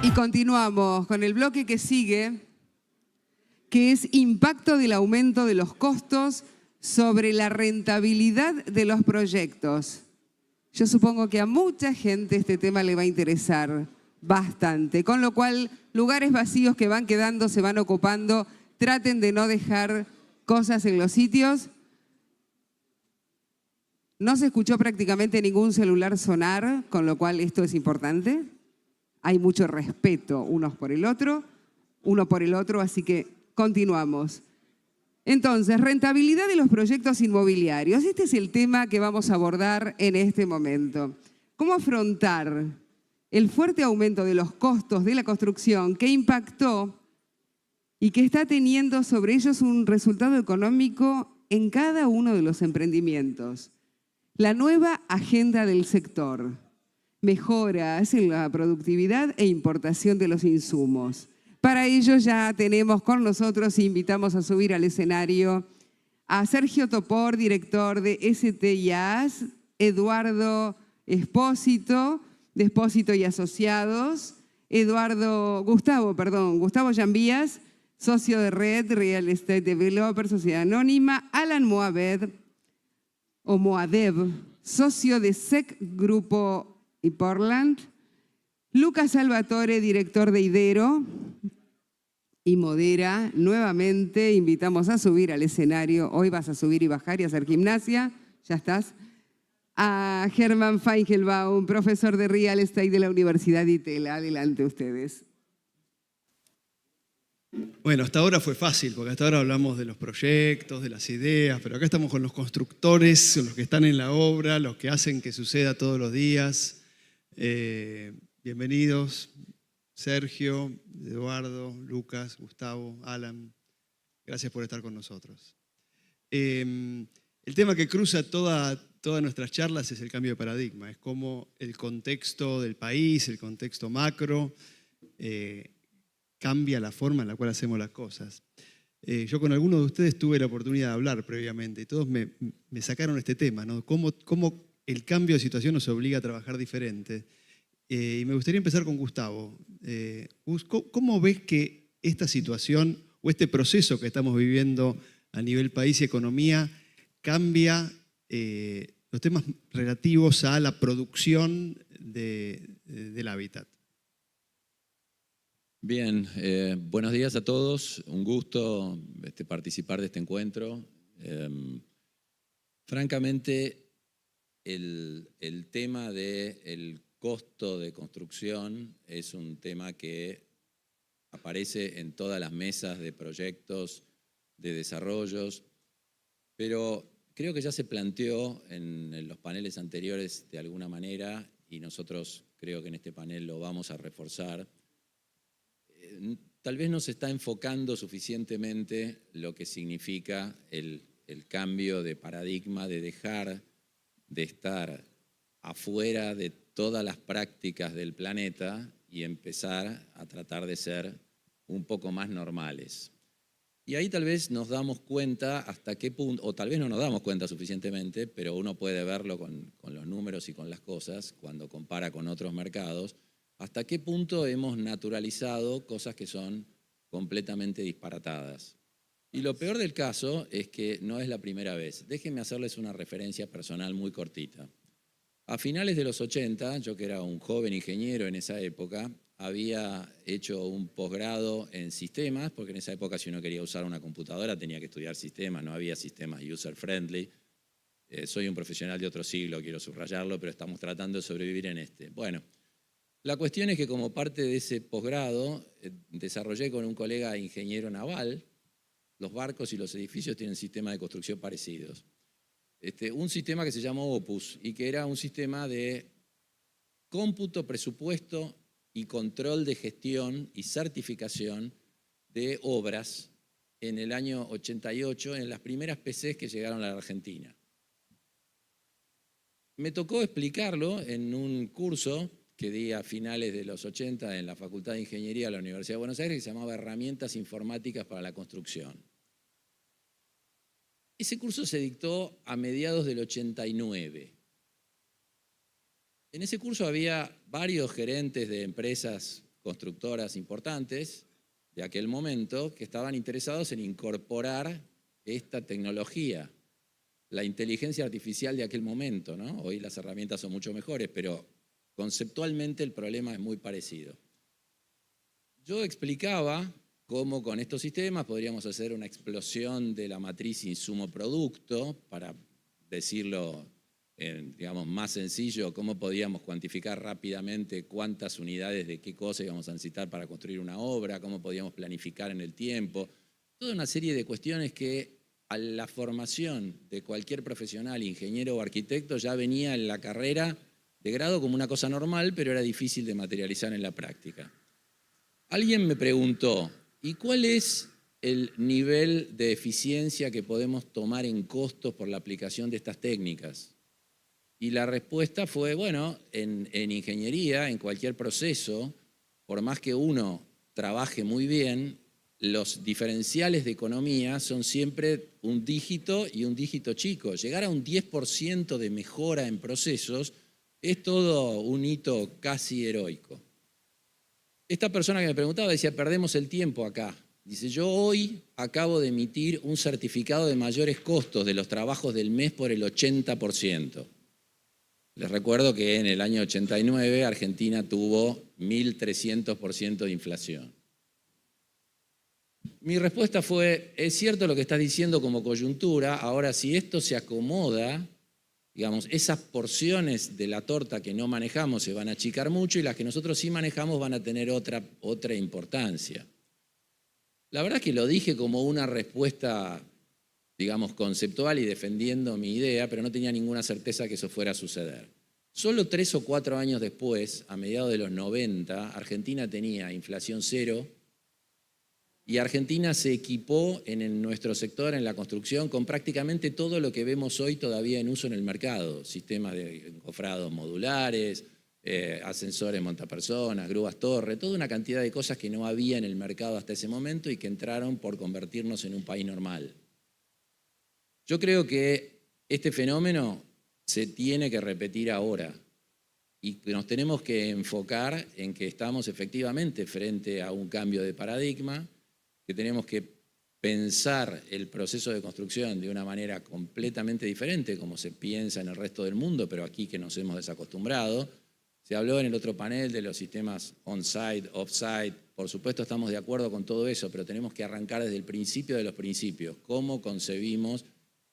Y continuamos con el bloque que sigue, que es impacto del aumento de los costos sobre la rentabilidad de los proyectos. Yo supongo que a mucha gente este tema le va a interesar bastante, con lo cual lugares vacíos que van quedando se van ocupando. Traten de no dejar cosas en los sitios. No se escuchó prácticamente ningún celular sonar, con lo cual esto es importante. Hay mucho respeto uno por el otro, así que continuamos. Entonces, rentabilidad de los proyectos inmobiliarios. Este es el tema que vamos a abordar en este momento. ¿Cómo afrontar el fuerte aumento de los costos de la construcción que impactó y que está teniendo sobre ellos un resultado económico en cada uno de los emprendimientos? La nueva agenda del sector. Mejoras en la productividad e importación de los insumos. Para ello ya tenemos con nosotros e invitamos a subir al escenario a Sergio Topor, director de STIAS, Eduardo Espósito, de Espósito y Asociados, Gustavo Llambías, socio de Red Real Estate Developer, Sociedad Anónima, Alan Moadev, socio de SEC Grupo y Portland, Lucas Salvatore, director de Idero, y modera nuevamente. Invitamos a subir al escenario. Hoy vas a subir y bajar y hacer gimnasia. Ya estás. A Germán Feingelbaum, profesor de Real Estate de la Universidad de Itela. Adelante ustedes. Bueno, hasta ahora fue fácil, porque hasta ahora hablamos de los proyectos, de las ideas, pero acá estamos con los constructores, con los que están en la obra, los que hacen que suceda todos los días. Bienvenidos, Sergio, Eduardo, Lucas, Gustavo, Alan. Gracias por estar con nosotros. El tema que cruza todas nuestras charlas es el cambio de paradigma. Es como el contexto del país, el contexto macro, cambia la forma en la cual hacemos las cosas. Yo con algunos de ustedes tuve la oportunidad de hablar previamente y todos me sacaron este tema, ¿no? Cómo el cambio de situación nos obliga a trabajar diferente. Y me gustaría empezar con Gustavo. ¿Cómo ves que esta situación o este proceso que estamos viviendo a nivel país y economía cambia los temas relativos a la producción del hábitat? Bien, buenos días a todos. Un gusto participar de este encuentro. Francamente, el tema del costo de construcción es un tema que aparece en todas las mesas de proyectos, de desarrollos, pero creo que ya se planteó en los paneles anteriores de alguna manera y nosotros creo que en este panel lo vamos a reforzar. Tal vez no se está enfocando suficientemente lo que significa el cambio de paradigma, de dejar de estar afuera de todas las prácticas del planeta y empezar a tratar de ser un poco más normales. Y ahí tal vez nos damos cuenta hasta qué punto, o tal vez no nos damos cuenta suficientemente, pero uno puede verlo con los números y con las cosas cuando compara con otros mercados, hasta qué punto hemos naturalizado cosas que son completamente disparatadas. Y lo peor del caso es que no es la primera vez. Déjenme hacerles una referencia personal muy cortita. A finales de los 80, yo que era un joven ingeniero en esa época, había hecho un posgrado en sistemas, porque en esa época si uno quería usar una computadora tenía que estudiar sistemas, no había sistemas user-friendly. Soy un profesional de otro siglo, quiero subrayarlo, pero estamos tratando de sobrevivir en este. Bueno, la cuestión es que como parte de ese posgrado desarrollé con un colega ingeniero naval. Los barcos y los edificios tienen sistemas de construcción parecidos. Un sistema que se llamó Opus y que era un sistema de cómputo, presupuesto y control de gestión y certificación de obras en el año 88, en las primeras PCs que llegaron a la Argentina. Me tocó explicarlo en un curso que di a finales de los 80 en la Facultad de Ingeniería de la Universidad de Buenos Aires, que se llamaba Herramientas Informáticas para la Construcción. Ese curso se dictó a mediados del 89. En ese curso había varios gerentes de empresas constructoras importantes de aquel momento que estaban interesados en incorporar esta tecnología, la inteligencia artificial de aquel momento, ¿no? Hoy las herramientas son mucho mejores, pero conceptualmente el problema es muy parecido. Yo explicaba cómo con estos sistemas podríamos hacer una explosión de la matriz insumo-producto, para decirlo digamos, más sencillo, cómo podíamos cuantificar rápidamente cuántas unidades de qué cosa íbamos a necesitar para construir una obra, cómo podíamos planificar en el tiempo, toda una serie de cuestiones que a la formación de cualquier profesional, ingeniero o arquitecto, ya venía en la carrera de grado como una cosa normal, pero era difícil de materializar en la práctica. Alguien me preguntó, ¿y cuál es el nivel de eficiencia que podemos tomar en costos por la aplicación de estas técnicas? Y la respuesta fue, bueno, en ingeniería, en cualquier proceso, por más que uno trabaje muy bien, los diferenciales de economía son siempre un dígito y un dígito chico. Llegar a un 10% de mejora en procesos es todo un hito casi heroico. Esta persona que me preguntaba decía, perdemos el tiempo acá. Dice, yo hoy acabo de emitir un certificado de mayores costos de los trabajos del mes por el 80%. Les recuerdo que en el año 89 Argentina tuvo 1.300% de inflación. Mi respuesta fue, es cierto lo que estás diciendo como coyuntura, ahora si esto se acomoda, digamos, esas porciones de la torta que no manejamos se van a achicar mucho y las que nosotros sí manejamos van a tener otra importancia. La verdad es que lo dije como una respuesta, digamos, conceptual y defendiendo mi idea, pero no tenía ninguna certeza que eso fuera a suceder. Solo 3 o 4 años después, a mediados de los 90, Argentina tenía inflación cero y Argentina se equipó en nuestro sector, en la construcción, con prácticamente todo lo que vemos hoy todavía en uso en el mercado. Sistemas de encofrados modulares, ascensores montapersonas, grúas torre, toda una cantidad de cosas que no había en el mercado hasta ese momento y que entraron por convertirnos en un país normal. Yo creo que este fenómeno se tiene que repetir ahora y nos tenemos que enfocar en que estamos efectivamente frente a un cambio de paradigma, que tenemos que pensar el proceso de construcción de una manera completamente diferente, como se piensa en el resto del mundo, pero aquí que nos hemos desacostumbrado. Se habló en el otro panel de los sistemas on-site, off-site. Por supuesto estamos de acuerdo con todo eso, pero tenemos que arrancar desde el principio de los principios. ¿Cómo concebimos?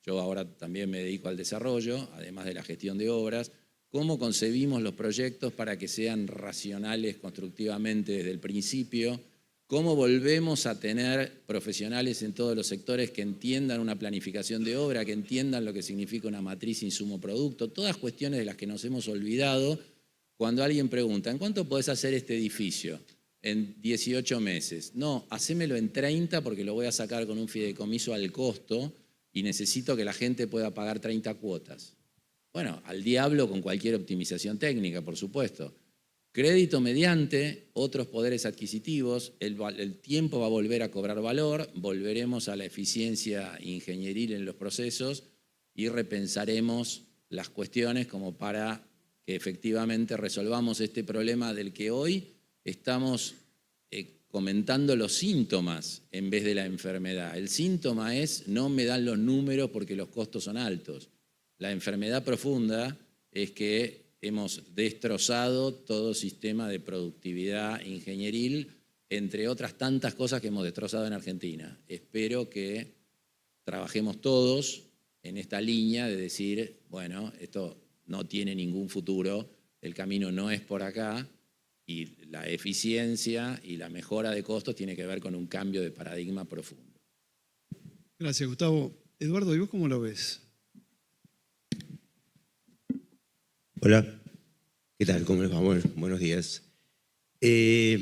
Yo ahora también me dedico al desarrollo, además de la gestión de obras. ¿Cómo concebimos los proyectos para que sean racionales constructivamente desde el principio? ¿Cómo volvemos a tener profesionales en todos los sectores que entiendan una planificación de obra, que entiendan lo que significa una matriz insumo-producto? Todas cuestiones de las que nos hemos olvidado cuando alguien pregunta, ¿en cuánto podés hacer este edificio? En 18 meses. No, hacémelo en 30 porque lo voy a sacar con un fideicomiso al costo y necesito que la gente pueda pagar 30 cuotas. Bueno, al diablo con cualquier optimización técnica, por supuesto. Crédito mediante otros poderes adquisitivos, el tiempo va a volver a cobrar valor, volveremos a la eficiencia ingenieril en los procesos y repensaremos las cuestiones como para que efectivamente resolvamos este problema del que hoy estamos comentando los síntomas en vez de la enfermedad. El síntoma es no me dan los números porque los costos son altos. La enfermedad profunda es que hemos destrozado todo sistema de productividad ingenieril, entre otras tantas cosas que hemos destrozado en Argentina. Espero que trabajemos todos en esta línea de decir, bueno, esto no tiene ningún futuro, el camino no es por acá y la eficiencia y la mejora de costos tiene que ver con un cambio de paradigma profundo. Gracias, Gustavo. Eduardo, ¿y vos cómo lo ves? Hola, ¿qué tal? ¿Cómo les va? Buenos días. Y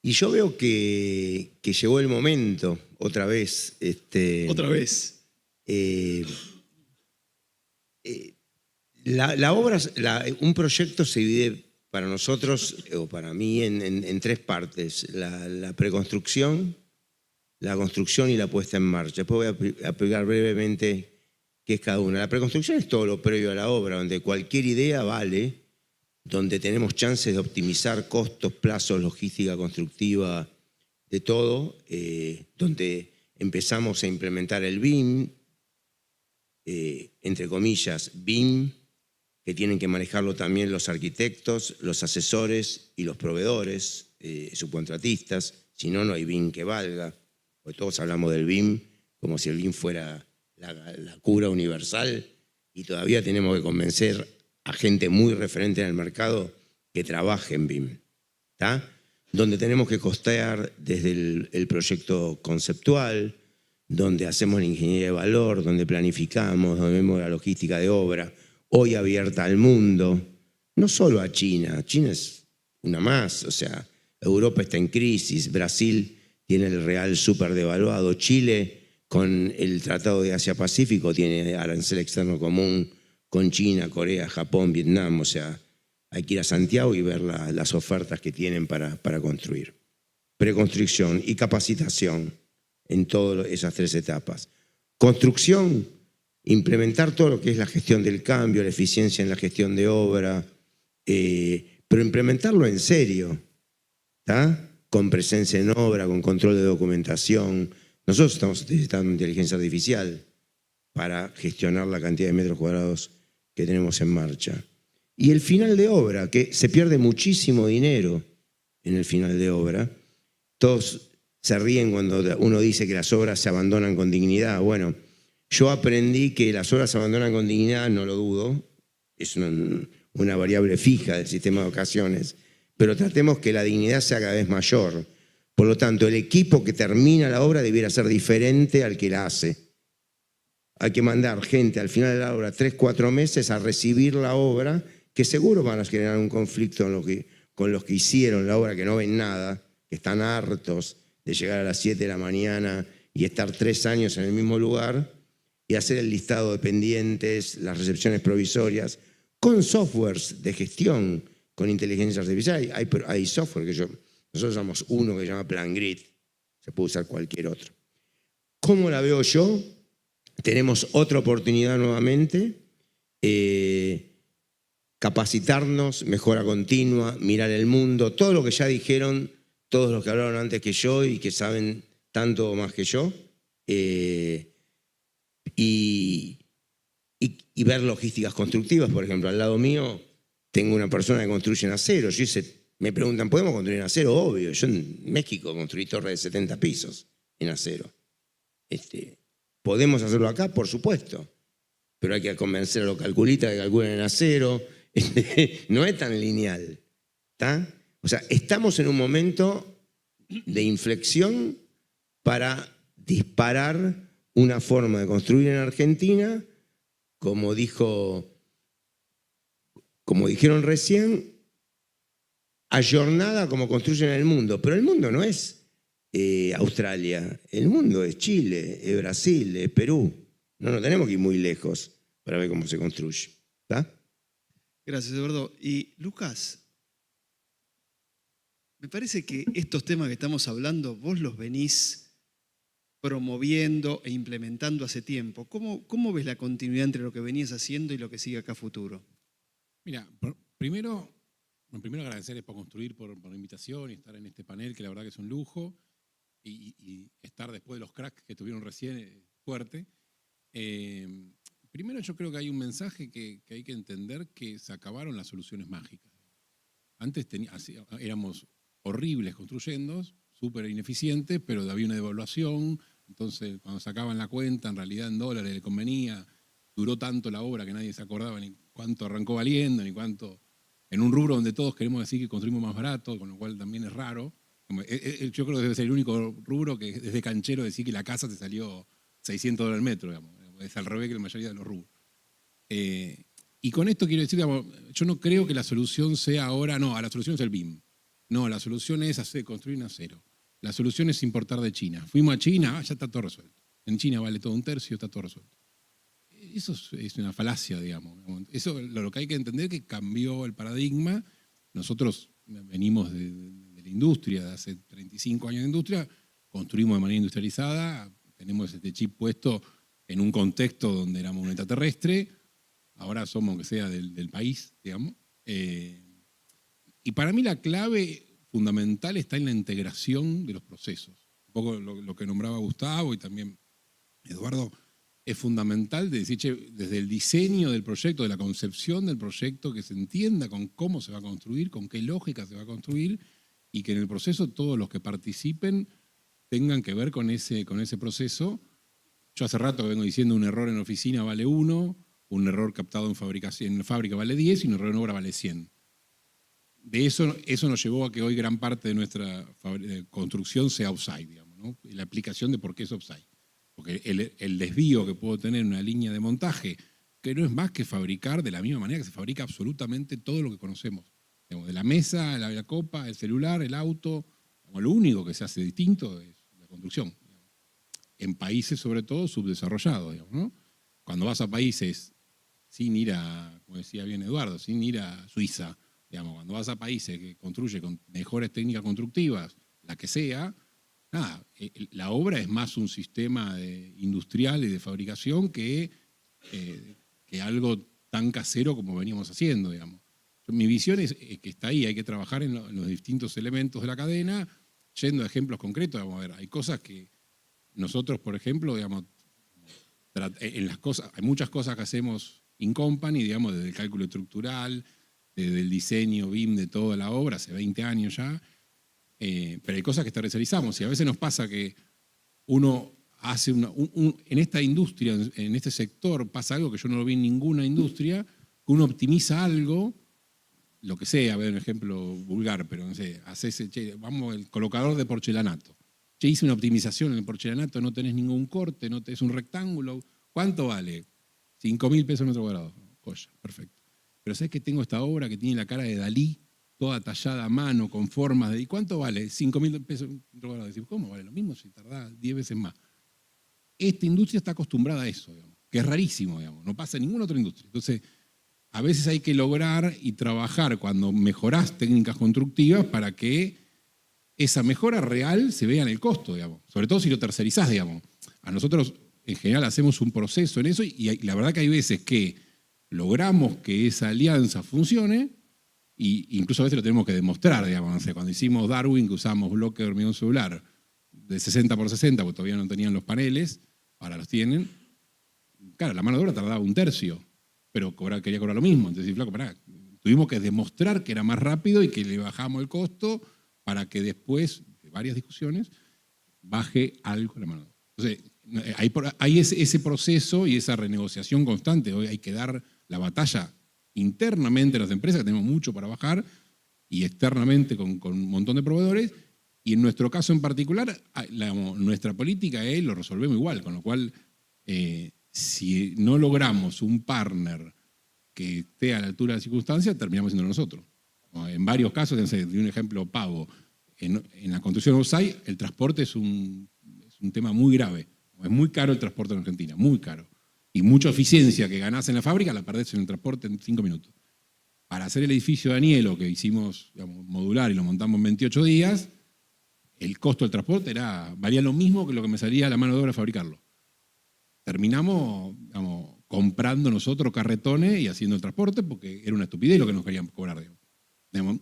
yo veo que llegó el momento, otra vez. Otra vez. La obra, un proyecto se divide para nosotros, o para mí, en 3 partes. La preconstrucción, la construcción y la puesta en marcha. Después voy a explicar brevemente qué es cada una. La preconstrucción es todo lo previo a la obra, donde cualquier idea vale donde tenemos chances de optimizar costos, plazos, logística constructiva, de todo, donde empezamos a implementar el BIM, entre comillas, BIM, que tienen que manejarlo también los arquitectos, los asesores y los proveedores, subcontratistas, si no, no hay BIM que valga, porque todos hablamos del BIM como si el BIM fuera la cura universal, y todavía tenemos que convencer a gente muy referente en el mercado que trabaje en BIM, ¿tá? Donde tenemos que costear desde el proyecto conceptual, donde hacemos la ingeniería de valor, donde planificamos, donde vemos la logística de obra, hoy abierta al mundo, no solo a China. China es una más, o sea, Europa está en crisis, Brasil tiene el real súper devaluado, Chile con el Tratado de Asia-Pacífico tiene arancel externo común con China, Corea, Japón, Vietnam, o sea, hay que ir a Santiago y ver las ofertas que tienen para construir. Preconstrucción y capacitación en todas esas 3 etapas. Construcción, implementar todo lo que es la gestión del cambio, la eficiencia en la gestión de obra, pero implementarlo en serio, ¿tá? Con presencia en obra, con control de documentación. Nosotros estamos utilizando inteligencia artificial para gestionar la cantidad de metros cuadrados que tenemos en marcha. Y el final de obra, que se pierde muchísimo dinero en el final de obra. Todos se ríen cuando uno dice que las obras se abandonan con dignidad. Bueno, yo aprendí que las obras se abandonan con dignidad, no lo dudo, es una variable fija del sistema de ocasiones, pero tratemos que la dignidad sea cada vez mayor. Por lo tanto, el equipo que termina la obra debiera ser diferente al que la hace. Hay que mandar gente al final de la obra 3, 4 meses a recibir la obra, que seguro van a generar un conflicto con los que hicieron la obra, que no ven nada, que están hartos de llegar a las 7 de la mañana y estar 3 años en el mismo lugar, y hacer el listado de pendientes, las recepciones provisorias, con softwares de gestión, con inteligencia artificial. Hay software que nosotros usamos uno que se llama PlanGrid, se puede usar cualquier otro. ¿Cómo la veo yo? Tenemos otra oportunidad nuevamente, capacitarnos, mejora continua, mirar el mundo, todo lo que ya dijeron todos los que hablaron antes que yo y que saben tanto más que yo, y ver logísticas constructivas. Por ejemplo, al lado mío tengo una persona que construye en acero. Me preguntan, ¿podemos construir en acero? Obvio. Yo en México construí torres de 70 pisos en acero. ¿Podemos hacerlo acá? Por supuesto. Pero hay que convencer a los calculistas que calculen en acero. No es tan lineal, ¿tá? O sea, estamos en un momento de inflexión para disparar una forma de construir en Argentina, como dijeron recién, ayornada como construyen en el mundo. Pero el mundo no es Australia, el mundo es Chile, es Brasil, es Perú. No tenemos que ir muy lejos para ver cómo se construye, ¿tá? Gracias, Eduardo. Y Lucas, me parece que estos temas que estamos hablando, vos los venís promoviendo e implementando hace tiempo. ¿Cómo ves la continuidad entre lo que venías haciendo y lo que sigue acá a futuro? Mira, primero agradecerles por construir, por la invitación y estar en este panel, que la verdad que es un lujo, y estar después de los cracks que tuvieron recién fuerte. Primero yo creo que hay un mensaje que hay que entender, que se acabaron las soluciones mágicas. Antes éramos horribles construyendo, súper ineficientes, pero había una devaluación, entonces cuando sacaban la cuenta, en realidad en dólares le convenía, duró tanto la obra que nadie se acordaba ni cuánto arrancó valiendo, ni cuánto, en un rubro donde todos queremos decir que construimos más barato, con lo cual también es raro. Yo creo que debe ser el único rubro que desde canchero decir que la casa te salió $600 el metro, digamos. Es al revés que la mayoría de los rubros. Y con esto quiero decir, digamos, yo no creo que la solución sea ahora, no, la solución es el BIM. No, la solución es construir en acero. La solución es importar de China. Fuimos a China, ya está todo resuelto. En China vale todo 1/3, está todo resuelto. Eso es una falacia, digamos. Eso lo que hay que entender es que cambió el paradigma. Nosotros venimos de la industria, de hace 35 años de industria, construimos de manera industrializada, tenemos este chip puesto en un contexto donde éramos un extraterrestre, ahora somos, aunque sea del país, digamos. Y para mí la clave fundamental está en la integración de los procesos. Un poco lo que nombraba Gustavo y también Eduardo, es fundamental de decir, che, desde el diseño del proyecto, de la concepción del proyecto, que se entienda con cómo se va a construir, con qué lógica se va a construir, y que en el proceso todos los que participen tengan que ver con ese proceso. Yo hace rato vengo diciendo un error en oficina vale 1, un error captado en fábrica vale 10 y un error en obra vale 100. De eso nos llevó a que hoy gran parte de nuestra construcción sea offsite, digamos, ¿no? La aplicación de por qué es offsite. Porque el desvío que puedo tener en una línea de montaje, que no es más que fabricar de la misma manera que se fabrica absolutamente todo lo que conocemos. Digamos, de la mesa, la copa, el celular, el auto. Digamos, lo único que se hace distinto es la construcción. Digamos. En países, sobre todo, subdesarrollados. Digamos, ¿no? Cuando vas a países sin ir a, como decía bien Eduardo, sin ir a Suiza, digamos, cuando vas a países que construyen con mejores técnicas constructivas, la que sea, nada, la obra es más un sistema industrial y de fabricación que algo tan casero como veníamos haciendo, digamos. Mi visión es que está ahí, hay que trabajar en los distintos elementos de la cadena, yendo a ejemplos concretos. Vamos a ver, hay cosas que nosotros, por ejemplo, digamos, hay muchas cosas que hacemos in company, digamos, desde el cálculo estructural, desde el diseño BIM de toda la obra, hace 20 años ya. Pero hay cosas que tercerizamos y a veces nos pasa que uno hace en esta industria, en este sector, pasa algo que yo no lo vi en ninguna industria, que uno optimiza algo, lo que sea, a ver un ejemplo vulgar, pero no sé, vamos, el colocador de porcelanato. Che, hice una optimización en el porcelanato, no tenés ningún corte, es un rectángulo. ¿Cuánto vale? 5.000 pesos metro cuadrado. Joya, perfecto. Pero ¿sabes que tengo esta obra que tiene la cara de Dalí, toda tallada a mano, con formas de... ¿Y cuánto vale? 5.000 pesos. ¿Cómo vale lo mismo si tardá 10 veces más? Esta industria está acostumbrada a eso, digamos, que es rarísimo, digamos, no pasa en ninguna otra industria. Entonces, a veces hay que lograr y trabajar cuando mejorás técnicas constructivas para que esa mejora real se vea en el costo, digamos. Sobre todo si lo tercerizás, digamos. A nosotros, en general, hacemos un proceso en eso y la verdad que hay veces que logramos que esa alianza funcione. Y incluso a veces lo tenemos que demostrar, digamos, no sé, cuando hicimos Darwin, que usamos bloque de hormigón celular de 60 por 60, porque todavía no tenían los paneles, ahora los tienen. Claro, la mano de obra tardaba un tercio, pero quería cobrar lo mismo. Entonces, flaco, pará, tuvimos que demostrar que era más rápido y que le bajamos el costo para que después, de varias discusiones, baje algo la mano de obra. Entonces, hay ese proceso y esa renegociación constante. Hoy hay que dar la batalla internamente en las empresas, que tenemos mucho para bajar, y externamente con un montón de proveedores, y en nuestro caso en particular, nuestra política es lo resolvemos igual, con lo cual, si no logramos un partner que esté a la altura de las circunstancias, terminamos siendo nosotros. En varios casos, de un ejemplo pago, en la construcción offsite, el transporte es un tema muy grave. Es muy caro el transporte en Argentina, muy caro. Y mucha eficiencia que ganás en la fábrica la perdés en el transporte en 5 minutos. Para hacer el edificio de Anielo, que hicimos, digamos, modular y lo montamos en 28 días, el costo del transporte valía lo mismo que lo que me salía a la mano de obra fabricarlo. Terminamos, digamos, comprando nosotros carretones y haciendo el transporte porque era una estupidez lo que nos querían cobrar. Digamos,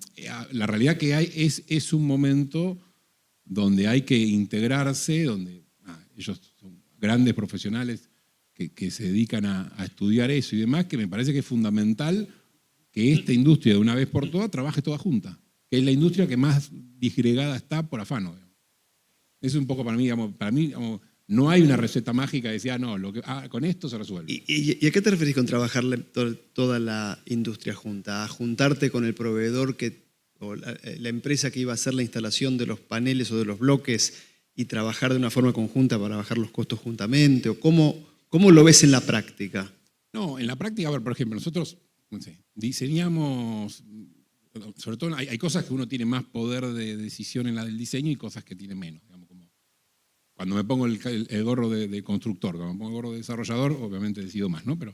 la realidad que hay es un momento donde hay que integrarse, donde ellos son grandes profesionales que se dedican a estudiar eso y demás, que me parece que es fundamental que esta industria de una vez por todas trabaje toda junta, que es la industria que más disgregada está por afano. Digamos. Es un poco para mí, digamos, no hay una receta mágica de decir, con esto se resuelve. ¿Y a qué te referís con trabajar toda la industria junta? ¿A juntarte con el proveedor o la empresa que iba a hacer la instalación de los paneles o de los bloques y trabajar de una forma conjunta para bajar los costos juntamente? ¿O cómo lo ves en la práctica? No, en la práctica, a ver, por ejemplo, nosotros diseñamos, sobre todo hay cosas que uno tiene más poder de decisión en la del diseño y cosas que tiene menos. Digamos, como cuando me pongo el gorro de constructor, cuando me pongo el gorro de desarrollador, obviamente decido más, ¿no? Pero,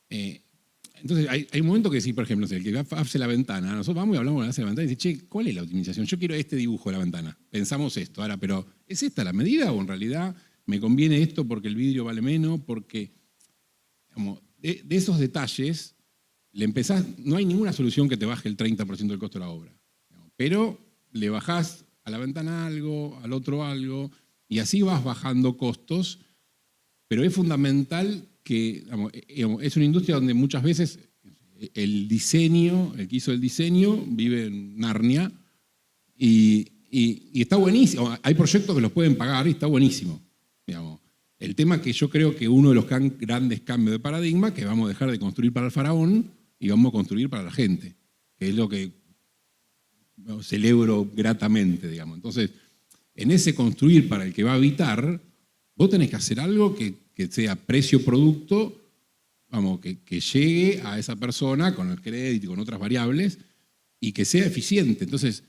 entonces hay un momento que sí, por ejemplo, el que hace la ventana, nosotros vamos y hablamos de la ventana y dice, che, ¿cuál es la optimización? Yo quiero este dibujo de la ventana. Pensamos esto, ahora, pero ¿es esta la medida o en realidad me conviene esto porque el vidrio vale menos? Porque, digamos, de esos detalles, no hay ninguna solución que te baje el 30% del costo de la obra. Pero le bajás a la ventana algo, al otro algo, y así vas bajando costos, pero es fundamental que, es una industria donde muchas veces el que hizo el diseño vive en Narnia y está buenísimo. Hay proyectos que los pueden pagar y está buenísimo. Digamos. El tema que yo creo que uno de los grandes cambios de paradigma, que vamos a dejar de construir para el faraón y vamos a construir para la gente, que es lo que celebro gratamente, digamos. Entonces, en ese construir para el que va a habitar, vos tenés que hacer algo que sea precio-producto, que llegue a esa persona con el crédito y con otras variables y que sea eficiente. Entonces,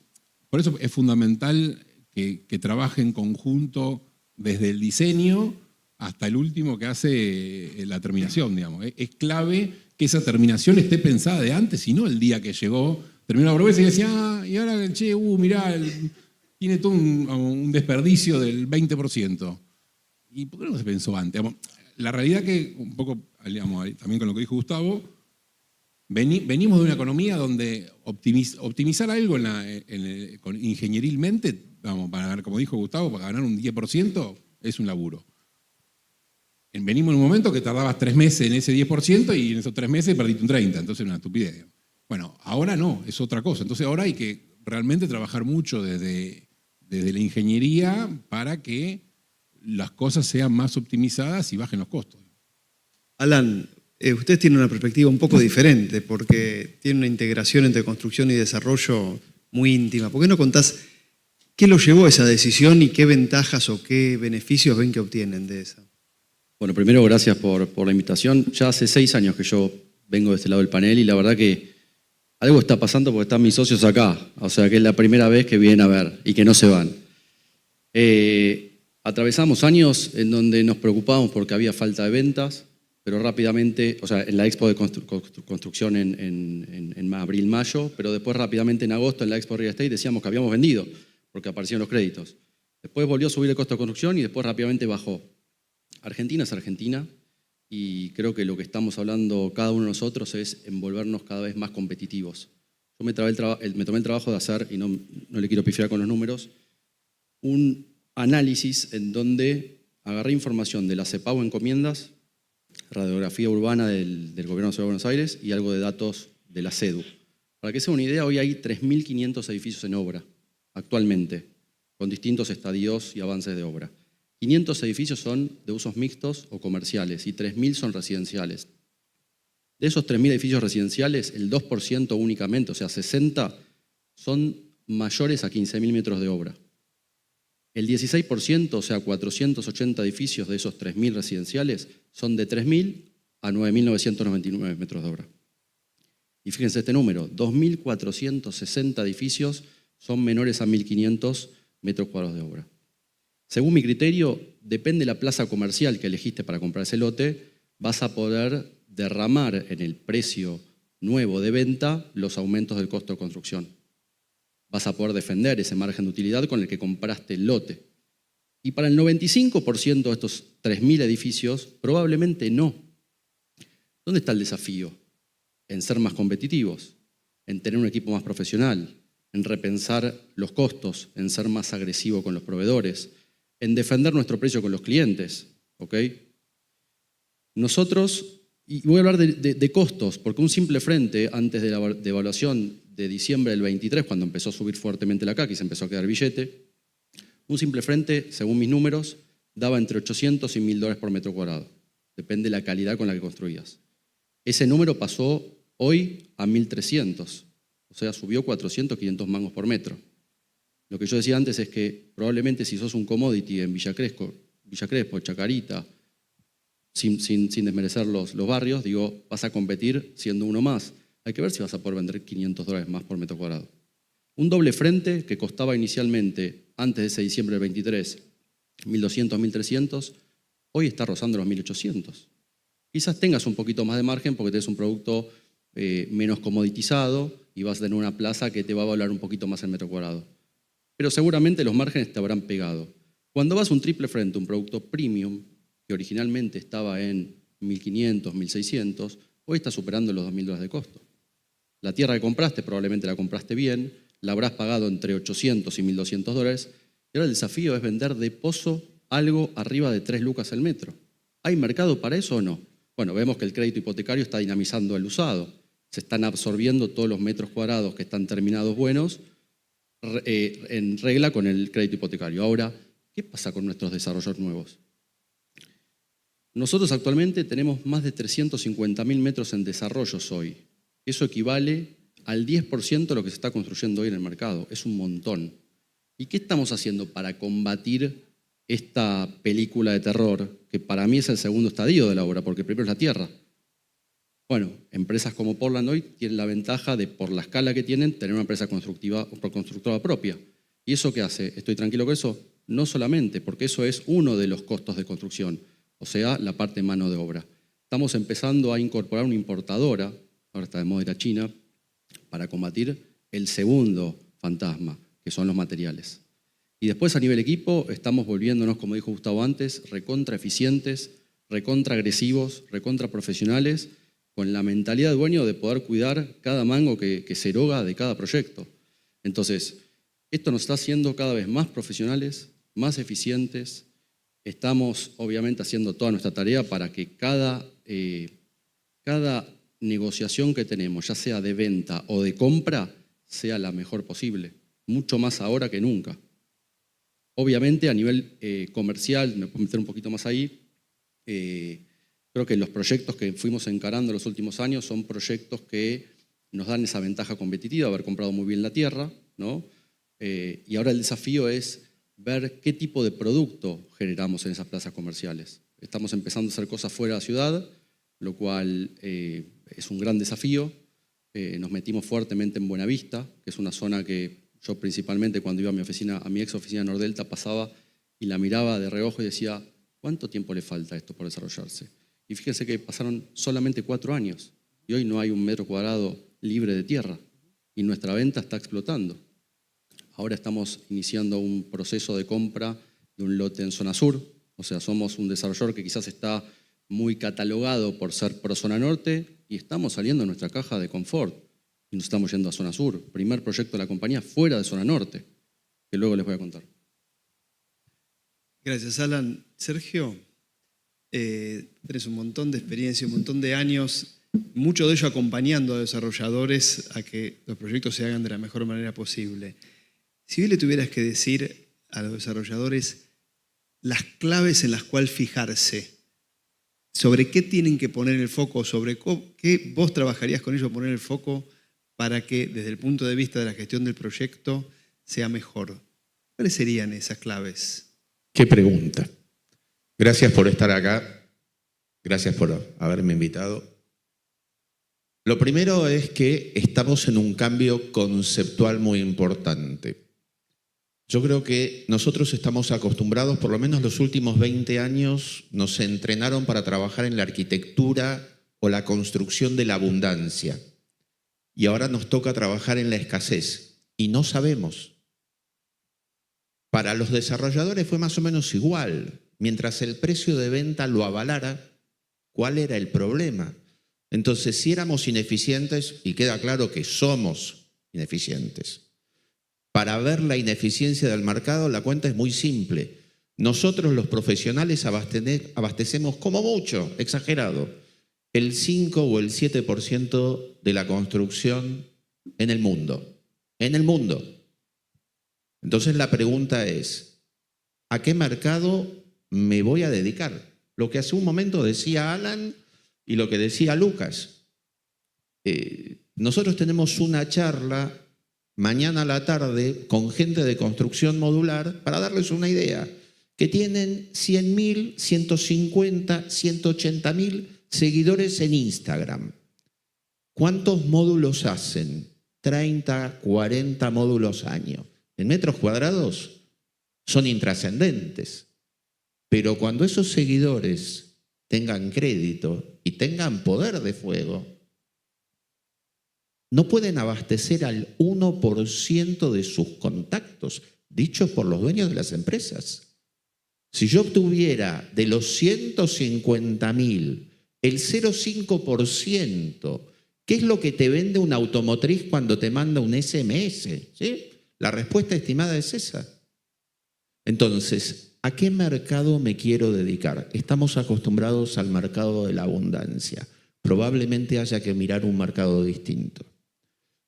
por eso es fundamental que trabaje en conjunto desde el diseño hasta el último que hace la terminación, digamos. Es clave que esa terminación esté pensada de antes y no el día que llegó, terminó la promesa y decía, y ahora, mirá, tiene todo un desperdicio del 20%. ¿Y por qué no se pensó antes? La realidad que, un poco, también con lo que dijo Gustavo, venimos de una economía donde optimizar algo ingenierilmente, como dijo Gustavo, para ganar un 10% es un laburo. Venimos en un momento que tardabas 3 meses en ese 10% y en esos 3 meses perdiste un 30%, entonces es una estupidez. Bueno, ahora no, es otra cosa. Entonces ahora hay que realmente trabajar mucho desde la ingeniería para que las cosas sean más optimizadas y bajen los costos. Alan, ustedes tienen una perspectiva un poco diferente porque tienen una integración entre construcción y desarrollo muy íntima. ¿Por qué no contás qué lo llevó a esa decisión y qué ventajas o qué beneficios ven que obtienen de esa? Bueno, primero gracias por la invitación. Ya hace 6 años que yo vengo de este lado del panel y la verdad que algo está pasando porque están mis socios acá. O sea que es la primera vez que vienen a ver y que no se van. Atravesamos años en donde nos preocupábamos porque había falta de ventas, pero rápidamente, o sea, en la Expo de Construcción en abril-mayo, pero después rápidamente en agosto en la Expo Real Estate decíamos que habíamos vendido porque aparecieron los créditos. Después volvió a subir el costo de construcción y después rápidamente bajó. Argentina es Argentina y creo que lo que estamos hablando cada uno de nosotros es en volvernos cada vez más competitivos. Yo me tomé el trabajo de hacer, y no le quiero pifiar con los números, un análisis en donde agarré información de la CEPAU encomiendas, radiografía urbana del Gobierno de la Ciudad de Buenos Aires y algo de datos de la CEDU. Para que se den una idea, hoy hay 3.500 edificios en obra actualmente, con distintos estadios y avances de obra. 500 edificios son de usos mixtos o comerciales y 3.000 son residenciales. De esos 3.000 edificios residenciales, el 2% únicamente, o sea, 60, son mayores a 15.000 metros de obra. El 16%, o sea, 480 edificios de esos 3.000 residenciales, son de 3.000 a 9.999 metros de obra. Y fíjense este número, 2.460 edificios son menores a 1.500 metros cuadrados de obra. Según mi criterio, depende de la plaza comercial que elegiste para comprar ese lote, vas a poder derramar en el precio nuevo de venta los aumentos del costo de construcción. Vas a poder defender ese margen de utilidad con el que compraste el lote. Y para el 95% de estos 3.000 edificios, probablemente no. ¿Dónde está el desafío? En ser más competitivos, en tener un equipo más profesional, en repensar los costos, en ser más agresivo con los proveedores, en defender nuestro precio con los clientes. ¿Ok? Nosotros, y voy a hablar de costos, porque un simple frente antes de la devaluación de diciembre del 23, cuando empezó a subir fuertemente la CAC y se empezó a quedar billete, un simple frente, según mis números, daba entre 800 y $1.000 por metro cuadrado. Depende de la calidad con la que construías. Ese número pasó hoy a 1.300, o sea, subió 400, 500 mangos por metro. Lo que yo decía antes es que probablemente si sos un commodity en Villa Crespo, Chacarita, sin desmerecer los barrios, digo, vas a competir siendo uno más. Hay que ver si vas a poder vender $500 más por metro cuadrado. Un doble frente que costaba inicialmente, antes de ese diciembre del 23, 1.200, 1.300, hoy está rozando los 1.800. Quizás tengas un poquito más de margen porque tenés un producto menos comoditizado y vas a tener una plaza que te va a valorar un poquito más el metro cuadrado. Pero seguramente los márgenes te habrán pegado. Cuando vas a un triple frente, un producto premium, que originalmente estaba en 1.500, 1.600, hoy está superando los $2.000 de costo. La tierra que compraste probablemente la compraste bien, la habrás pagado entre $800 y $1.200, y ahora el desafío es vender de pozo algo arriba de 3 lucas el metro. ¿Hay mercado para eso o no? Bueno, vemos que el crédito hipotecario está dinamizando el usado. Se están absorbiendo todos los metros cuadrados que están terminados buenos en regla con el crédito hipotecario. Ahora, ¿qué pasa con nuestros desarrollos nuevos? Nosotros actualmente tenemos más de 350.000 metros en desarrollos hoy. Eso equivale al 10% de lo que se está construyendo hoy en el mercado. Es un montón. ¿Y qué estamos haciendo para combatir esta película de terror, que para mí es el segundo estadio de la obra, porque primero es la tierra? Bueno, empresas como Portland hoy tienen la ventaja de, por la escala que tienen, tener una empresa constructora propia. ¿Y eso qué hace? ¿Estoy tranquilo con eso? No solamente, porque eso es uno de los costos de construcción, o sea, la parte de mano de obra. Estamos empezando a incorporar una importadora, ahora está de moda ir a China, para combatir el segundo fantasma, que son los materiales. Y después a nivel equipo estamos volviéndonos, como dijo Gustavo antes, recontra eficientes, recontra agresivos, recontra profesionales, con la mentalidad de dueño de poder cuidar cada mango que se eroga de cada proyecto. Entonces, esto nos está haciendo cada vez más profesionales, más eficientes. Estamos obviamente haciendo toda nuestra tarea para que cada negociación que tenemos, ya sea de venta o de compra, sea la mejor posible. Mucho más ahora que nunca. Obviamente a nivel comercial, me puedo meter un poquito más ahí, creo que los proyectos que fuimos encarando en los últimos años son proyectos que nos dan esa ventaja competitiva, haber comprado muy bien la tierra, ¿no? Y ahora el desafío es ver qué tipo de producto generamos en esas plazas comerciales. Estamos empezando a hacer cosas fuera de la ciudad, lo cual es un gran desafío. Nos metimos fuertemente en Buenavista, que es una zona que yo principalmente cuando iba a mi ex oficina Nordelta pasaba y la miraba de reojo y decía, ¿cuánto tiempo le falta a esto por desarrollarse? Y fíjense que pasaron solamente 4 años y hoy no hay un metro cuadrado libre de tierra y nuestra venta está explotando. Ahora estamos iniciando un proceso de compra de un lote en zona sur, o sea, somos un desarrollador que quizás está muy catalogado por ser pro zona norte y estamos saliendo de nuestra caja de confort y nos estamos yendo a zona sur. Primer proyecto de la compañía fuera de zona norte, que luego les voy a contar. Gracias, Alan. Sergio, tenés un montón de experiencia, un montón de años, mucho de ello acompañando a desarrolladores a que los proyectos se hagan de la mejor manera posible. Si hoy le tuvieras que decir a los desarrolladores las claves en las cuales fijarse, sobre qué tienen que poner el foco, sobre qué vos trabajarías con ellos poner el foco para que desde el punto de vista de la gestión del proyecto sea mejor, ¿cuáles serían esas claves? Qué pregunta. Gracias por estar acá. Gracias por haberme invitado. Lo primero es que estamos en un cambio conceptual muy importante. Yo creo que nosotros estamos acostumbrados, por lo menos los últimos 20 años, nos entrenaron para trabajar en la arquitectura o la construcción de la abundancia. Y ahora nos toca trabajar en la escasez. Y no sabemos. Para los desarrolladores fue más o menos igual. Mientras el precio de venta lo avalara, ¿cuál era el problema? Entonces, si éramos ineficientes, y queda claro que somos ineficientes, para ver la ineficiencia del mercado, la cuenta es muy simple. Nosotros los profesionales abastecemos como mucho, exagerado, el 5 o el 7% de la construcción en el mundo. En el mundo. Entonces la pregunta es, ¿a qué mercado me voy a dedicar? Lo que hace un momento decía Alan y lo que decía Lucas. Nosotros tenemos una charla mañana a la tarde con gente de construcción modular para darles una idea, que tienen 100.000, 150, 180.000 seguidores en Instagram. ¿Cuántos módulos hacen? 30, 40 módulos año. En metros cuadrados son intrascendentes. Pero cuando esos seguidores tengan crédito y tengan poder de fuego, no pueden abastecer al 1% de sus contactos, dichos por los dueños de las empresas. Si yo obtuviera de los 150.000 el 0,5%. ¿Qué es lo que te vende una automotriz cuando te manda un SMS? ¿Sí? La respuesta estimada es esa. Entonces, ¿a qué mercado me quiero dedicar? Estamos acostumbrados al mercado de la abundancia. Probablemente haya que mirar un mercado distinto.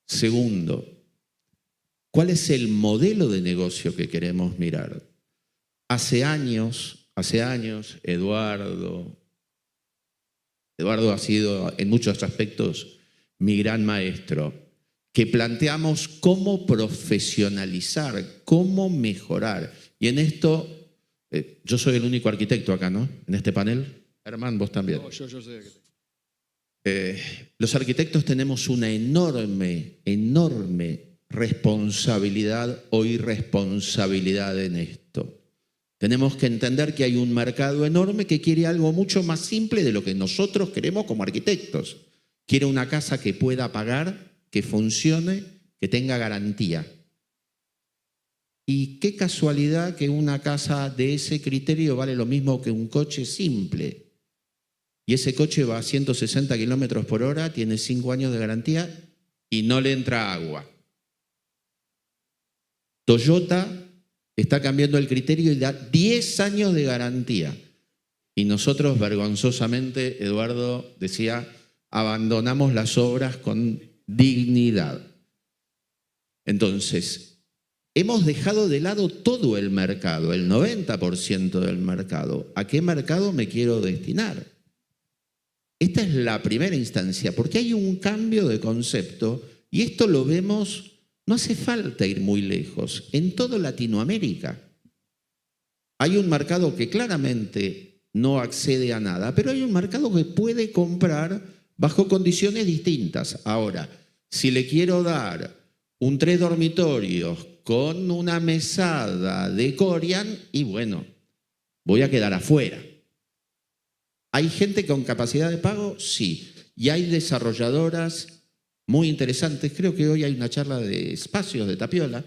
Segundo, ¿cuál es el modelo de negocio que queremos mirar? Hace años, Eduardo ha sido en muchos aspectos mi gran maestro, que planteamos cómo profesionalizar, cómo mejorar. Y en esto, yo soy el único arquitecto acá, ¿no? En este panel. Herman, vos también. No, yo soy arquitecto. Los arquitectos tenemos una enorme responsabilidad o irresponsabilidad en esto. Tenemos que entender que hay un mercado enorme que quiere algo mucho más simple de lo que nosotros queremos como arquitectos. Quiere una casa que pueda pagar, que funcione, que tenga garantía. Y qué casualidad que una casa de ese criterio vale lo mismo que un coche simple. Y ese coche va a 160 kilómetros por hora, tiene 5 años de garantía y no le entra agua. Toyota está cambiando el criterio y da 10 años de garantía. Y nosotros, vergonzosamente, Eduardo decía, abandonamos las obras con dignidad. Entonces, hemos dejado de lado todo el mercado, el 90% del mercado. ¿A qué mercado me quiero destinar? Esta es la primera instancia, porque hay un cambio de concepto y esto lo vemos, no hace falta ir muy lejos, en toda Latinoamérica. Hay un mercado que claramente no accede a nada, pero hay un mercado que puede comprar bajo condiciones distintas. Ahora, si le quiero dar un 3 dormitorios con una mesada de Corian, y bueno, voy a quedar afuera. ¿Hay gente con capacidad de pago? Sí. Y hay desarrolladoras muy interesantes. Creo que hoy hay una charla de espacios de Tapiola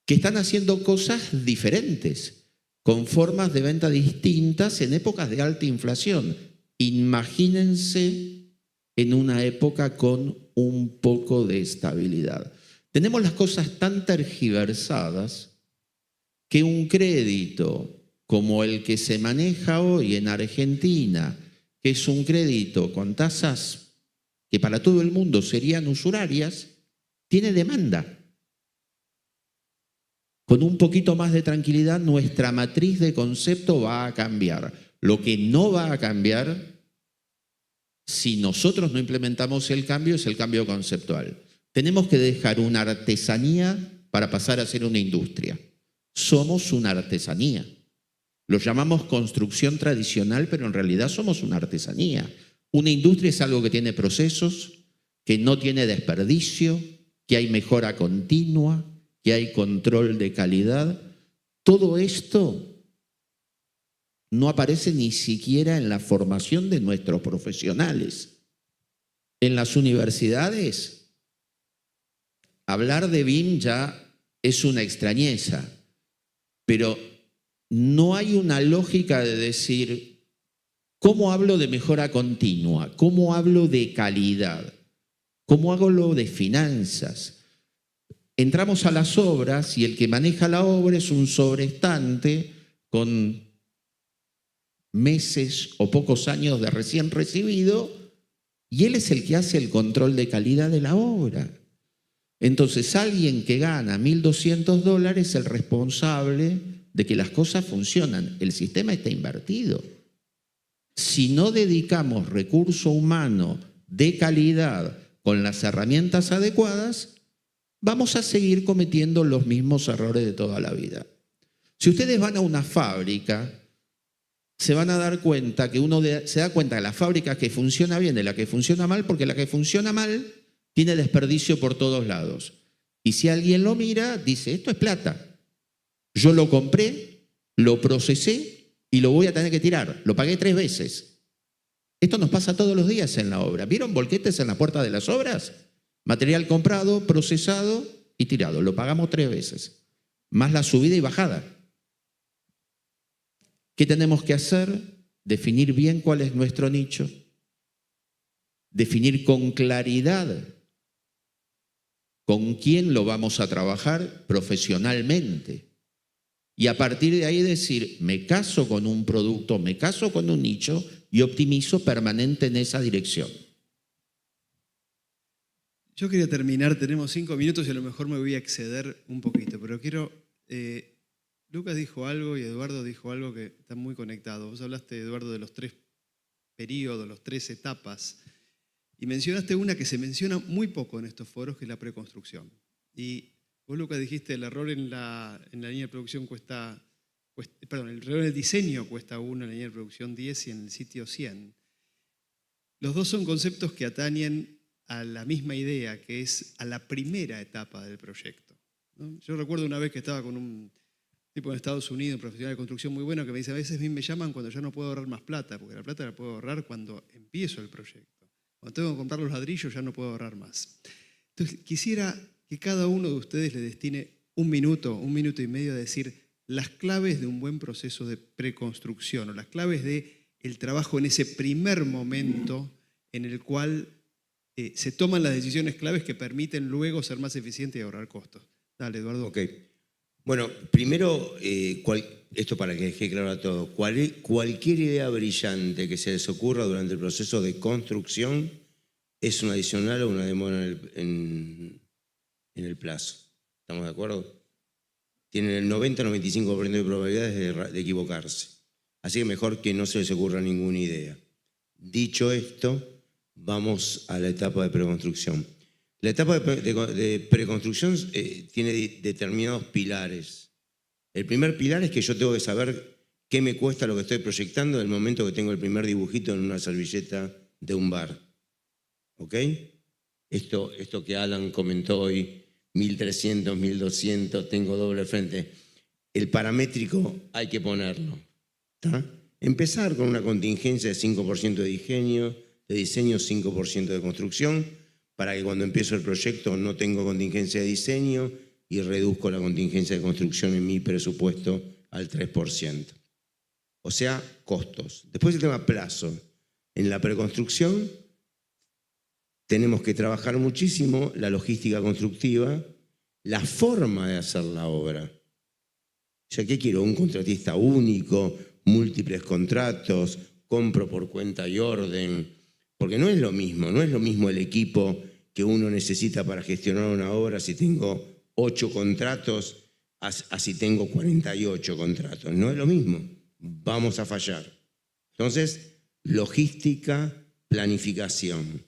que están haciendo cosas diferentes, con formas de venta distintas en épocas de alta inflación. Imagínense en una época con un poco de estabilidad. Tenemos las cosas tan tergiversadas que un crédito como el que se maneja hoy en Argentina, que es un crédito con tasas que para todo el mundo serían usurarias, tiene demanda. Con un poquito más de tranquilidad, nuestra matriz de concepto va a cambiar. Lo que no va a cambiar, si nosotros no implementamos el cambio, es el cambio conceptual. Tenemos que dejar una artesanía para pasar a ser una industria. Somos una artesanía. Lo llamamos construcción tradicional, pero en realidad somos una artesanía. Una industria es algo que tiene procesos, que no tiene desperdicio, que hay mejora continua, que hay control de calidad. Todo esto no aparece ni siquiera en la formación de nuestros profesionales. En las universidades, hablar de BIM ya es una extrañeza, pero no hay una lógica de decir, ¿cómo hablo de mejora continua? ¿Cómo hablo de calidad? ¿Cómo hablo de finanzas? Entramos a las obras y el que maneja la obra es un sobrestante con meses o pocos años de recién recibido y él es el que hace el control de calidad de la obra. Entonces, alguien que gana $1.200 es el responsable de que las cosas funcionan. El sistema está invertido. Si no dedicamos recurso humano de calidad con las herramientas adecuadas, vamos a seguir cometiendo los mismos errores de toda la vida. Si ustedes van a una fábrica, se van a dar cuenta que uno se da cuenta de la fábrica que funciona bien, de la que funciona mal, porque la que funciona mal tiene desperdicio por todos lados. Y si alguien lo mira, dice, esto es plata. Yo lo compré, lo procesé y lo voy a tener que tirar. Lo pagué 3 veces. Esto nos pasa todos los días en la obra. ¿Vieron volquetes en la puerta de las obras? Material comprado, procesado y tirado. Lo pagamos 3 veces. Más la subida y bajada. ¿Qué tenemos que hacer? Definir bien cuál es nuestro nicho, definir con claridad con quién lo vamos a trabajar profesionalmente. Y a partir de ahí decir, me caso con un producto, me caso con un nicho y optimizo permanente en esa dirección. Yo quería terminar, tenemos 5 minutos y a lo mejor me voy a exceder un poquito, pero quiero... Lucas dijo algo y Eduardo dijo algo que está muy conectado. Vos hablaste, Eduardo, de los 3 periodos, los 3 etapas, y mencionaste una que se menciona muy poco en estos foros, que es la preconstrucción. Y vos, Lucas, dijiste el error en la línea de producción el error en el diseño cuesta 1, en la línea de producción 10 y en el sitio 100. Los dos son conceptos que atañen a la misma idea, que es a la primera etapa del proyecto, ¿no? Yo recuerdo una vez que estaba con un tipo en Estados Unidos, un profesional de construcción muy bueno, que me dice, a veces me llaman cuando ya no puedo ahorrar más plata, porque la plata la puedo ahorrar cuando empiezo el proyecto. Cuando tengo que comprar los ladrillos ya no puedo ahorrar más. Entonces, quisiera que cada uno de ustedes le destine un minuto y medio a decir las claves de un buen proceso de preconstrucción, o las claves del trabajo en ese primer momento en el cual se toman las decisiones claves que permiten luego ser más eficiente y ahorrar costos. Dale, Eduardo. Ok. Bueno, primero, esto para que quede claro a todos, cualquier idea brillante que se les ocurra durante el proceso de construcción es una adicional o una demora en el plazo. ¿Estamos de acuerdo? Tienen el 90-95% de probabilidades de equivocarse. Así que mejor que no se les ocurra ninguna idea. Dicho esto, vamos a la etapa de preconstrucción. La etapa de preconstrucción tiene determinados pilares. El primer pilar es que yo tengo que saber qué me cuesta lo que estoy proyectando en el momento que tengo el primer dibujito en una servilleta de un bar. ¿Ok? Esto que Alan comentó hoy, 1300, 1200, tengo doble frente. El paramétrico hay que ponerlo. ¿Tá? Empezar con una contingencia de 5% de diseño, 5% de construcción, para que cuando empiezo el proyecto no tengo contingencia de diseño y reduzco la contingencia de construcción en mi presupuesto al 3%. O sea, costos. Después el tema plazo. En la preconstrucción tenemos que trabajar muchísimo la logística constructiva, la forma de hacer la obra. O sea, ¿qué quiero? ¿Un contratista único? ¿Múltiples contratos? ¿Compro por cuenta y orden? Porque no es lo mismo el equipo que uno necesita para gestionar una obra si tengo 8 contratos a si tengo 48 contratos. No es lo mismo. Vamos a fallar. Entonces, logística, planificación.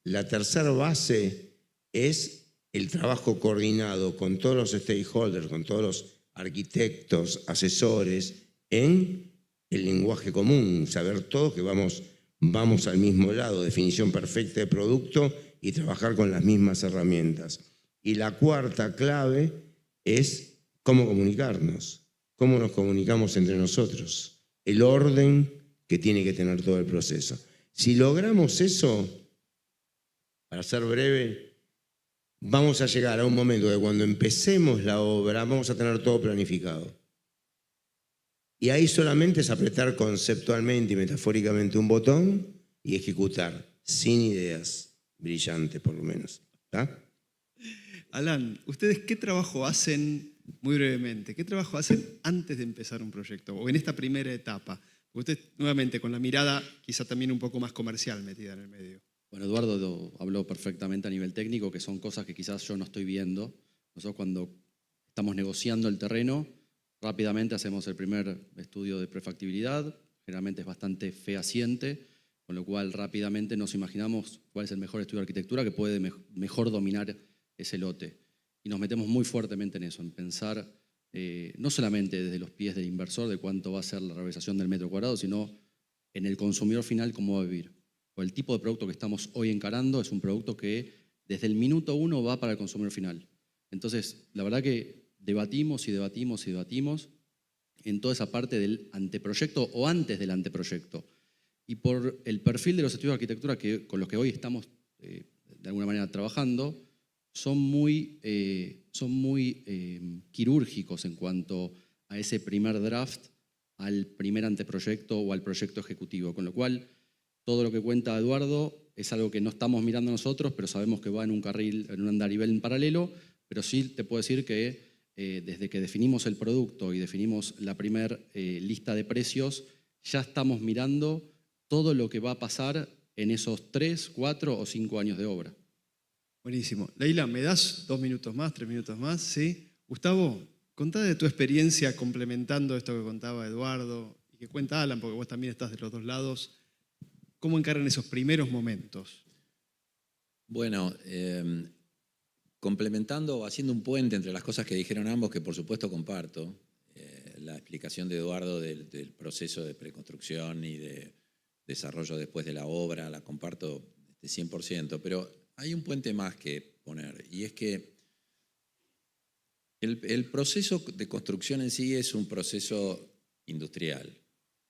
La tercera base es el trabajo coordinado con todos los stakeholders, con todos los arquitectos, asesores, en el lenguaje común, saber todos que vamos al mismo lado, definición perfecta de producto y trabajar con las mismas herramientas. Y la cuarta clave es cómo comunicarnos, cómo nos comunicamos entre nosotros, el orden que tiene que tener todo el proceso. Si logramos eso, para ser breve, vamos a llegar a un momento de cuando empecemos la obra, vamos a tener todo planificado. Y ahí solamente es apretar conceptualmente y metafóricamente un botón y ejecutar, sin ideas brillantes por lo menos. ¿Está? Alan, ¿ustedes qué trabajo hacen, muy brevemente, qué trabajo hacen antes de empezar un proyecto o en esta primera etapa? Ustedes, nuevamente, con la mirada quizá también un poco más comercial metida en el medio. Bueno, Eduardo habló perfectamente a nivel técnico, que son cosas que quizás yo no estoy viendo. Nosotros cuando estamos negociando el terreno, rápidamente hacemos el primer estudio de prefactibilidad, generalmente es bastante fehaciente, con lo cual rápidamente nos imaginamos cuál es el mejor estudio de arquitectura que puede mejor dominar ese lote. Y nos metemos muy fuertemente en eso, en pensar no solamente desde los pies del inversor de cuánto va a ser la realización del metro cuadrado, sino en el consumidor final cómo va a vivir. O el tipo de producto que estamos hoy encarando es un producto que desde el minuto 1 va para el consumidor final. Entonces, la verdad que debatimos y debatimos y debatimos en toda esa parte del anteproyecto o antes del anteproyecto. Y por el perfil de los estudios de arquitectura con los que hoy estamos de alguna manera trabajando, son muy quirúrgicos en cuanto a ese primer draft, al primer anteproyecto o al proyecto ejecutivo. Con lo cual, todo lo que cuenta Eduardo es algo que no estamos mirando nosotros, pero sabemos que va en un carril, en un andarivel en paralelo, pero sí te puedo decir que desde que definimos el producto y definimos la primera lista de precios, ya estamos mirando todo lo que va a pasar en esos 3, 4 o 5 años de obra. Buenísimo. Leila, ¿me das 2 minutos más, 3 minutos más? ¿Sí? Gustavo, contá de tu experiencia complementando esto que contaba Eduardo y que cuenta Alan, porque vos también estás de los dos lados. ¿Cómo encaran esos primeros momentos? Bueno, complementando o haciendo un puente entre las cosas que dijeron ambos, que por supuesto comparto, la explicación de Eduardo del proceso de preconstrucción y de desarrollo después de la obra, la comparto 100%, pero hay un puente más que poner, y es que el proceso de construcción en sí es un proceso industrial,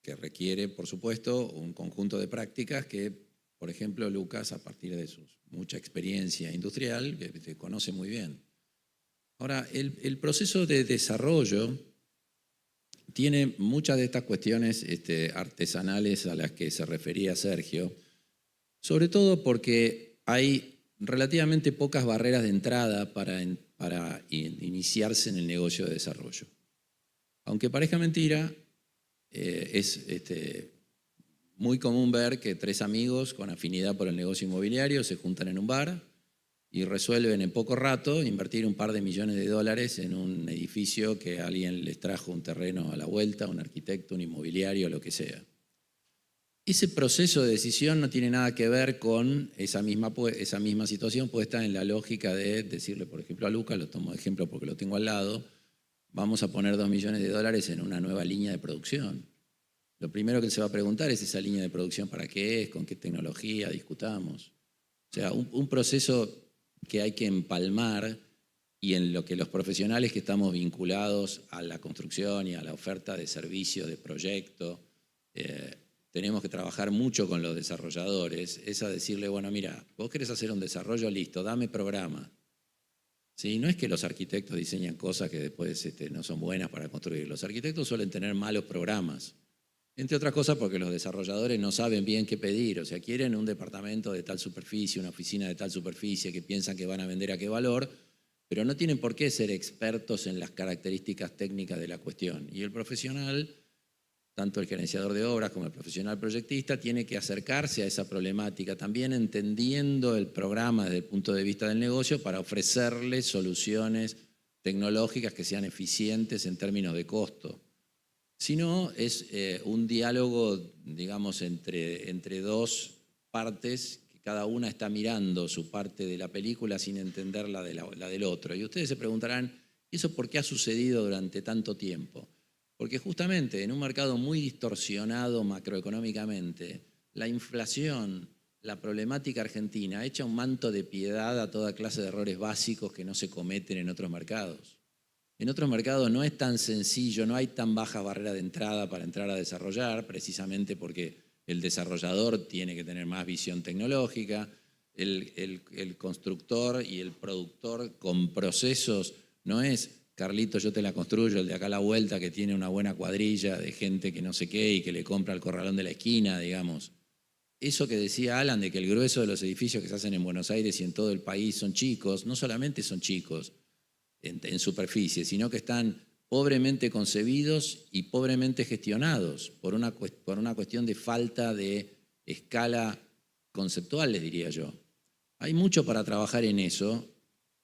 que requiere, por supuesto, un conjunto de prácticas que, por ejemplo, Lucas, a partir de su mucha experiencia industrial, que conoce muy bien. Ahora, el proceso de desarrollo tiene muchas de estas cuestiones artesanales a las que se refería Sergio, sobre todo porque hay relativamente pocas barreras de entrada para iniciarse en el negocio de desarrollo. Aunque parezca mentira, es muy común ver que 3 amigos con afinidad por el negocio inmobiliario se juntan en un bar y resuelven en poco rato invertir un par de millones de dólares en un edificio que alguien les trajo un terreno a la vuelta, un arquitecto, un inmobiliario, lo que sea. Ese proceso de decisión no tiene nada que ver con esa misma situación puesta en la lógica de decirle, por ejemplo, a Lucas, lo tomo de ejemplo porque lo tengo al lado, vamos a poner 2 millones de dólares en una nueva línea de producción. Lo primero que él se va a preguntar es esa línea de producción para qué es, con qué tecnología, discutamos. O sea, un proceso que hay que empalmar y en lo que los profesionales que estamos vinculados a la construcción y a la oferta de servicio, de proyecto, tenemos que trabajar mucho con los desarrolladores, es a decirle, bueno, mira, vos querés hacer un desarrollo, listo, dame programa. ¿Sí? No es que los arquitectos diseñan cosas que después no son buenas para construir. Los arquitectos suelen tener malos programas. Entre otras cosas porque los desarrolladores no saben bien qué pedir. O sea, quieren un departamento de tal superficie, una oficina de tal superficie que piensan que van a vender a qué valor, pero no tienen por qué ser expertos en las características técnicas de la cuestión. Y el profesional, tanto el gerenciador de obras como el profesional proyectista, tiene que acercarse a esa problemática, también entendiendo el programa desde el punto de vista del negocio para ofrecerle soluciones tecnológicas que sean eficientes en términos de costo. Si no, es un diálogo, digamos, entre 2 partes, que cada una está mirando su parte de la película sin entender la del otro. Y ustedes se preguntarán, ¿y eso por qué ha sucedido durante tanto tiempo? Porque justamente en un mercado muy distorsionado macroeconómicamente, la inflación, la problemática argentina echa un manto de piedad a toda clase de errores básicos que no se cometen en otros mercados. En otros mercados no es tan sencillo, no hay tan baja barrera de entrada para entrar a desarrollar, precisamente porque el desarrollador tiene que tener más visión tecnológica, el constructor y el productor con procesos no es Carlito, yo te la construyo, el de acá a la vuelta que tiene una buena cuadrilla de gente que no sé qué y que le compra el corralón de la esquina, digamos. Eso que decía Alan de que el grueso de los edificios que se hacen en Buenos Aires y en todo el país son chicos, no solamente son chicos en superficie, sino que están pobremente concebidos y pobremente gestionados por una cuestión de falta de escala conceptual, les diría yo. Hay mucho para trabajar en eso.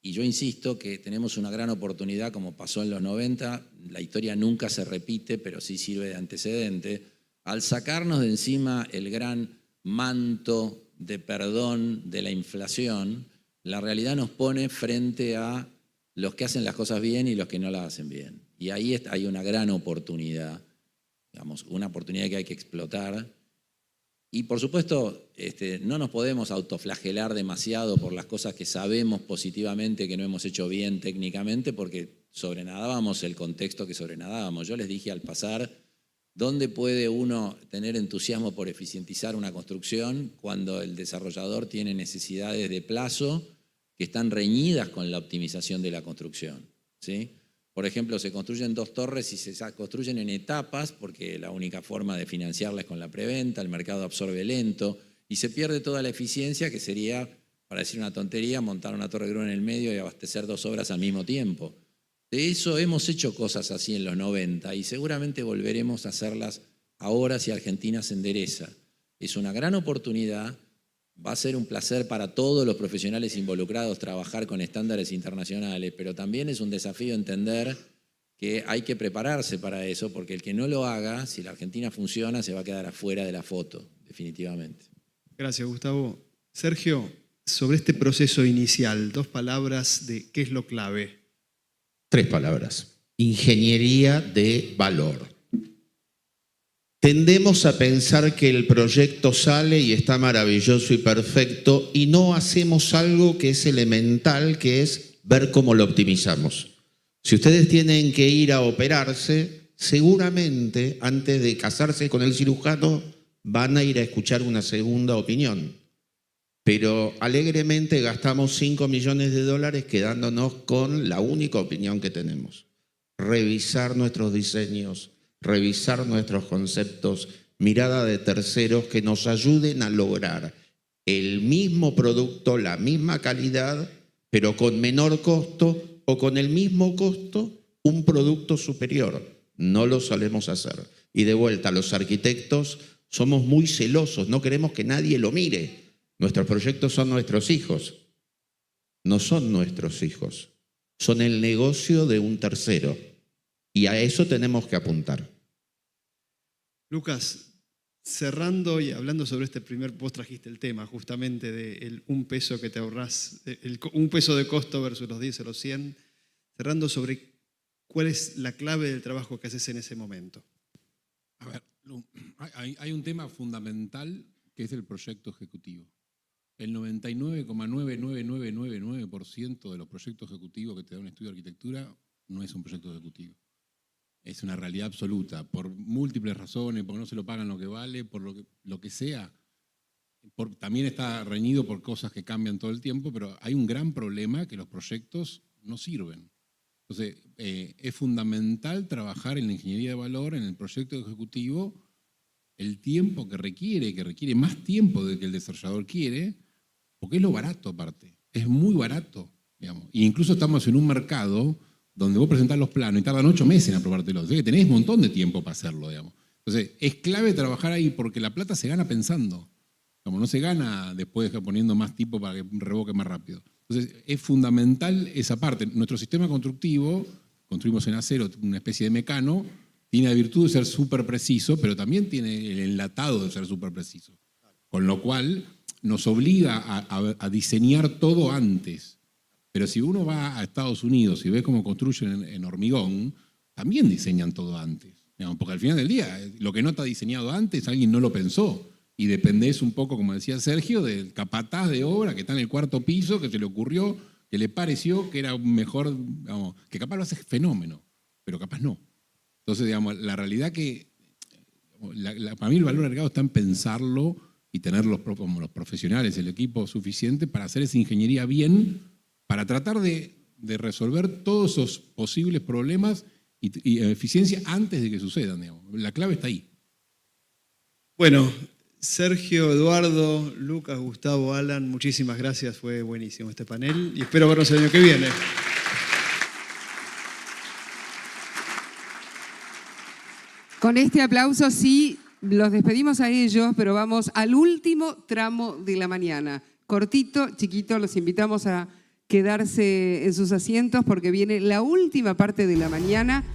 Y yo insisto que tenemos una gran oportunidad, como pasó en los 90, la historia nunca se repite, pero sí sirve de antecedente, al sacarnos de encima el gran manto de perdón de la inflación, la realidad nos pone frente a los que hacen las cosas bien y los que no las hacen bien. Y ahí hay una gran oportunidad, digamos, una oportunidad que hay que explotar. Y por supuesto, no nos podemos autoflagelar demasiado por las cosas que sabemos positivamente que no hemos hecho bien técnicamente, porque sobrenadábamos el contexto que sobrenadábamos. Yo les dije al pasar, ¿dónde puede uno tener entusiasmo por eficientizar una construcción cuando el desarrollador tiene necesidades de plazo que están reñidas con la optimización de la construcción? ¿Sí? Por ejemplo, se construyen 2 torres y se construyen en etapas porque la única forma de financiarla es con la preventa, el mercado absorbe lento y se pierde toda la eficiencia que sería, para decir una tontería, montar una torre de grúa en el medio y abastecer 2 obras al mismo tiempo. De eso hemos hecho cosas así en los 90 y seguramente volveremos a hacerlas ahora si Argentina se endereza. Es una gran oportunidad, va a ser un placer para todos los profesionales involucrados trabajar con estándares internacionales, pero también es un desafío entender que hay que prepararse para eso, porque el que no lo haga, si la Argentina funciona, se va a quedar afuera de la foto, definitivamente. Gracias, Gustavo. Sergio, sobre este proceso inicial, 2 palabras de qué es lo clave. 3 palabras. Ingeniería de valor. Tendemos a pensar que el proyecto sale y está maravilloso y perfecto y no hacemos algo que es elemental, que es ver cómo lo optimizamos. Si ustedes tienen que ir a operarse, seguramente antes de casarse con el cirujano van a ir a escuchar una segunda opinión. Pero alegremente gastamos $5 millones quedándonos con la única opinión que tenemos. Revisar nuestros diseños, revisar nuestros conceptos, mirada de terceros que nos ayuden a lograr el mismo producto, la misma calidad, pero con menor costo o con el mismo costo, un producto superior. No lo solemos hacer. Y de vuelta, los arquitectos somos muy celosos, no queremos que nadie lo mire. Nuestros proyectos son nuestros hijos. No son nuestros hijos, son el negocio de un tercero. Y a eso tenemos que apuntar. Lucas, cerrando y hablando sobre este vos trajiste el tema justamente de un peso que te ahorrás, un peso de costo versus los 10 o los 100, cerrando sobre cuál es la clave del trabajo que haces en ese momento. A ver, hay un tema fundamental que es el proyecto ejecutivo. El 99,99999% de los proyectos ejecutivos que te da un estudio de arquitectura no es un proyecto ejecutivo. Es una realidad absoluta, por múltiples razones, porque no se lo pagan lo que vale, por lo que sea. También está reñido por cosas que cambian todo el tiempo, pero hay un gran problema que los proyectos no sirven. Entonces, es fundamental trabajar en la ingeniería de valor, en el proyecto ejecutivo, el tiempo que requiere más tiempo del que el desarrollador quiere, porque es lo barato aparte, es muy barato, digamos. E incluso estamos en un mercado donde vos presentás los planos y tardan 8 meses en aprobártelos. O sea que tenés un montón de tiempo para hacerlo, digamos. Entonces, es clave trabajar ahí porque la plata se gana pensando. Como no se gana después poniendo más tipo para que revoque más rápido. Entonces, es fundamental esa parte. Nuestro sistema constructivo, construimos en acero, una especie de mecano, tiene la virtud de ser súper preciso, pero también tiene el enlatado de ser súper preciso. Con lo cual, nos obliga a diseñar todo antes. Pero si uno va a Estados Unidos y ve cómo construyen en hormigón, también diseñan todo antes. Porque al final del día, lo que no está diseñado antes, alguien no lo pensó. Y dependés un poco, como decía Sergio, del capataz de obra que está en el 4º piso, que se le ocurrió, que le pareció que era mejor, digamos, que capaz lo hace fenómeno, pero capaz no. Entonces, digamos, la realidad que, para mí el valor agregado está en pensarlo y tener los profesionales, el equipo suficiente para hacer esa ingeniería bien, para tratar de resolver todos esos posibles problemas y eficiencia antes de que sucedan, digamos. La clave está ahí. Bueno, Sergio, Eduardo, Lucas, Gustavo, Alan, muchísimas gracias. Fue buenísimo este panel y espero vernos el año que viene. Con este aplauso sí, los despedimos a ellos, pero vamos al último tramo de la mañana. Cortito, chiquito, los invitamos a quedarse en sus asientos porque viene la última parte de la mañana